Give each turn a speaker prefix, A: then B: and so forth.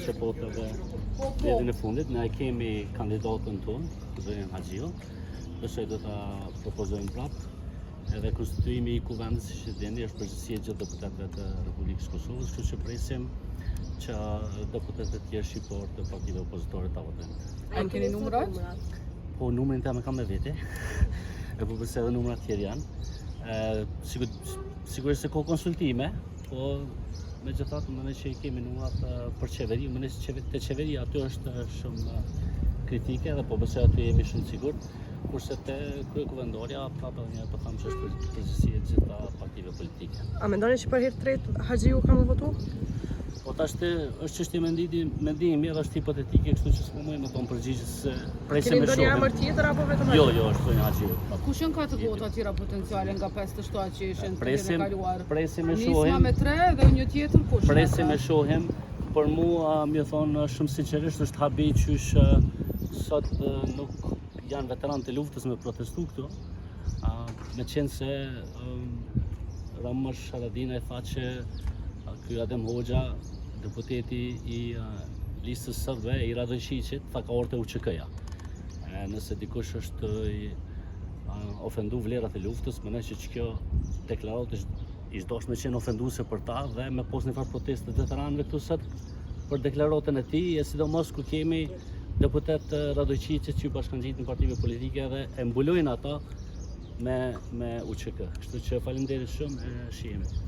A: shepotave deri në fundit. Ne kemi kandidatën tonë, zonën Haxhiu. Besoj do ta propozojmë prapë. Edhe konstituimi I kuvendit, siç e dini, është përgjegjësia e gjithë deputetëve të Republikës Kosovës, kështu që presim që deputetët e tjerë shqiptar të partive opozitore ta votojnë.
B: A keni numrat?
A: Po numrin tim e kam me vete. E po përse edhe numrat tjerë janë. Sigurisht se ka konsultime, po megjithatë më që I kemi numrat për qeveri, më te qeveria aty është shumë kritike dhe po besoj aty jemi shumë sigurt. Kurse te kryekuvendarja prapë një po them që është përgjegjësia e gjitha partive politike.
B: A mendoni që për herë të tretë Haxhiu ka më votu?
A: Po tash është çështje mendimi edhe është hipotetike, kështu që s'po më thon përgjigjes se presim
B: Keni
A: me
B: ndonjë
A: shohim.
B: emër tjetër apo vetëm
A: Jo, është zonja Haxhiu.
C: Kush janë katër vota tjera potenciale nga 57 që ishin të kaluar?
A: Presim e
C: Nisma
A: shohim.
C: me 3 dhe një tjetër kush?
A: Presim e shohim. Për mua, më thonë shumë sinqerisht është habi qysh sot nuk janë veteranë të luftës me protestu këtu. Me qenë se Ramësh Haradina e tha që ky Adem Hoxha, deputeti I listës sërbe I Radojqiqit, tha ka orte UÇK-ja. Nëse dikush është ofendu vlerat e luftës, mendoj që kjo deklaratë ishtë dashur me qenë ofenduese për ta dhe me pas një farë protestë të veteranëve këtu sot për deklaratën e tij, e sidomos ku kemi deputet Radojqiqit që bashkangjit në partive politike dhe e mbulojnë ata me UÇK. Kështu që faleminderit shumë, shihemi.